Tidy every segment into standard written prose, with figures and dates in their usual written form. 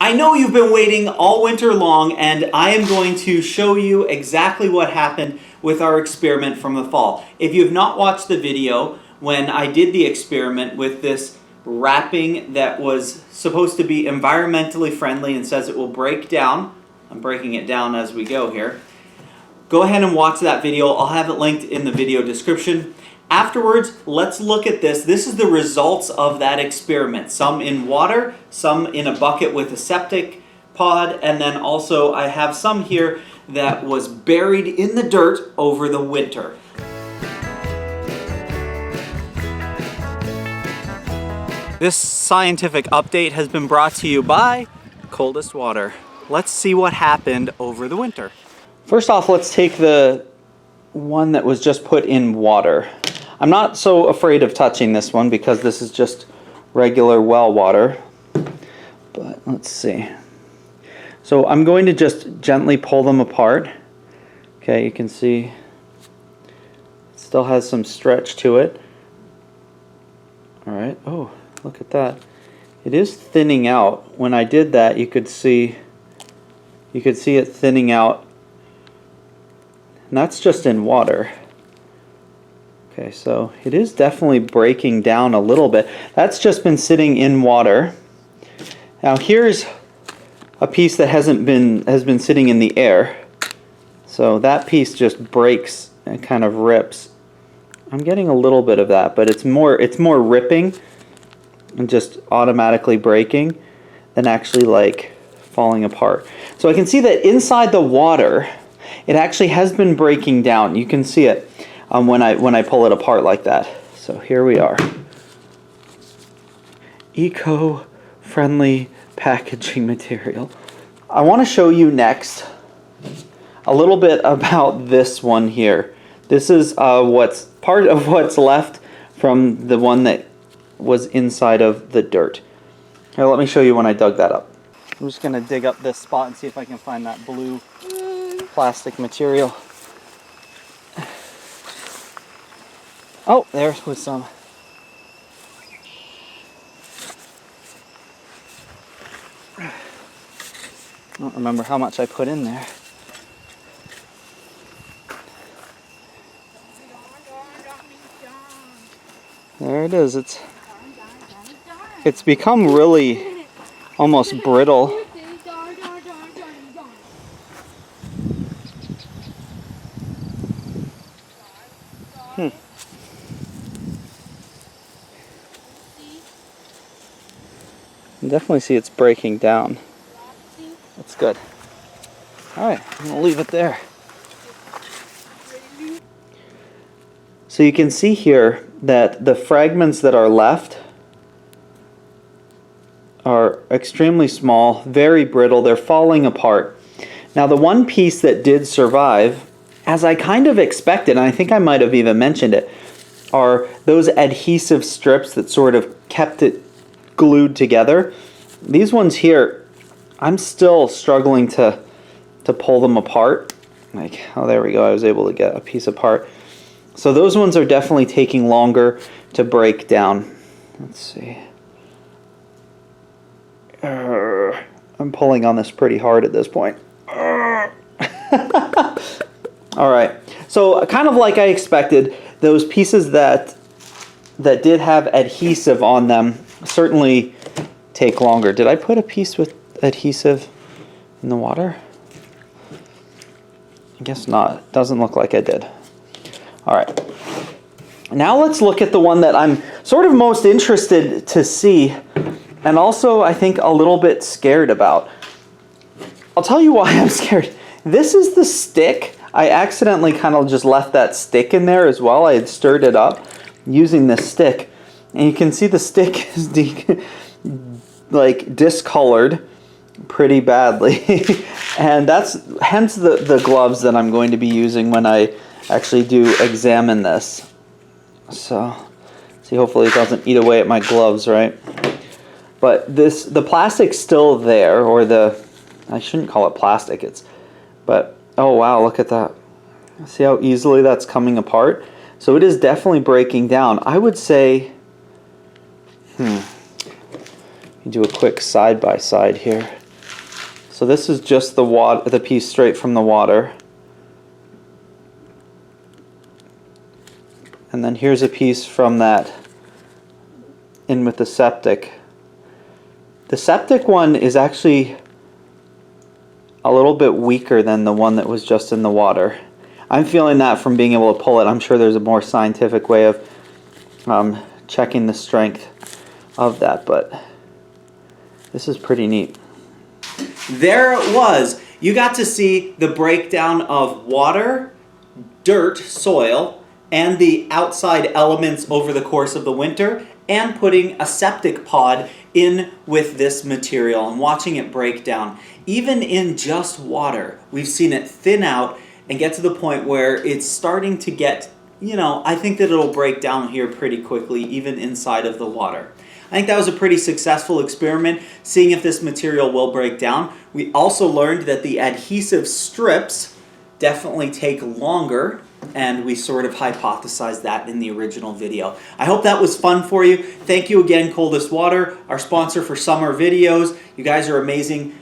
I know you've been waiting all winter long, and I am going to show you exactly what happened with our experiment from the fall. If you have not watched the video when I did the experiment with this wrapping that was supposed to be environmentally friendly and says it will break down, I'm breaking it down as we go here, go ahead and watch that video. I'll have it linked in the video description. Afterwards, let's look at this. This is the results of that experiment. Some in water, some in a bucket with a septic pod, and then also I have some here that was buried in the dirt over the winter. This scientific update has been brought to you by Coldest Water. Let's see what happened over the winter. First off, let's take the one that was just put in water. I'm not so afraid of touching this one because this is just regular well water. But let's see. So I'm going to just gently pull them apart. Okay, you can see it still has some stretch to it. All right. Oh, look at that. It is thinning out. When I did that, you could see it thinning out. And that's just in water. Okay, so it is definitely breaking down a little bit. That's just been sitting in water. Now here's a piece that has been sitting in the air. So that piece just breaks and kind of rips. I'm getting a little bit of that, but it's more ripping and just automatically breaking than actually like falling apart. So I can see that inside the water, it actually has been breaking down. You can see it when I pull it apart like that. So here we are. Eco-friendly packaging material. I want to show you next a little bit about this one here. This is what's part of what's left from the one that was inside of the dirt. Here, let me show you when I dug that up. I'm just going to dig up this spot and see if I can find that blue plastic material. Oh, there was some. I don't remember how much I put in there. There it is. It's become really almost brittle. You can definitely see it's breaking down. That's good. Alright, I'm going to leave it there. So you can see here that the fragments that are left are extremely small, very brittle, they're falling apart. Now the one piece that did survive, as I kind of expected, and I think I might have even mentioned it, are those adhesive strips that sort of kept it glued together. These ones here, I'm still struggling to pull them apart. Like, oh, there we go, I was able to get a piece apart. So those ones are definitely taking longer to break down. Let's see. I'm pulling on this pretty hard at this point. Alright, so kind of like I expected, those pieces that did have adhesive on them certainly take longer. Did I put a piece with adhesive in the water? I guess not. Doesn't look like I did. Alright, now let's look at the one that I'm sort of most interested to see, and also I think a little bit scared about. I'll tell you why I'm scared. This is the stick. I accidentally kind of just left that stick in there as well. I had stirred it up using this stick, and you can see the stick is like discolored pretty badly. And that's hence the gloves that I'm going to be using when I actually do examine this. So, see, hopefully it doesn't eat away at my gloves, right? But the plastic's still there, or I shouldn't call it plastic, but oh wow, look at that. See how easily that's coming apart? So it is definitely breaking down. I would say, do a quick side by side here. So this is just the piece straight from the water. And then here's a piece from that in with the septic. The septic one is actually a little bit weaker than the one that was just in the water. I'm feeling that from being able to pull it. I'm sure there's a more scientific way of checking the strength of that, but this is pretty neat. There it was. You got to see the breakdown of water, dirt, soil, and the outside elements over the course of the winter, and putting a septic pod in with this material and watching it break down. Even in just water, we've seen it thin out and get to the point where it's starting to get, you know, I think that it'll break down here pretty quickly, even inside of the water. I think that was a pretty successful experiment, seeing if this material will break down. We also learned that the adhesive strips definitely take longer, and we sort of hypothesized that in the original video. I hope that was fun for you. Thank you again, Coldest Water, our sponsor for summer videos. You guys are amazing.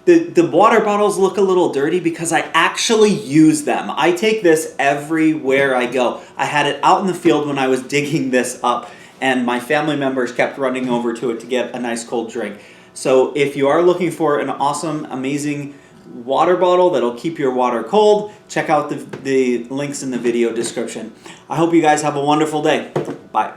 The water bottles look a little dirty because I actually use them. I take this everywhere I go. I had it out in the field when I was digging this up, and my family members kept running over to it to get a nice cold drink. So if you are looking for an awesome, amazing water bottle that'll keep your water cold, check out the links in the video description. I hope you guys have a wonderful day. Bye.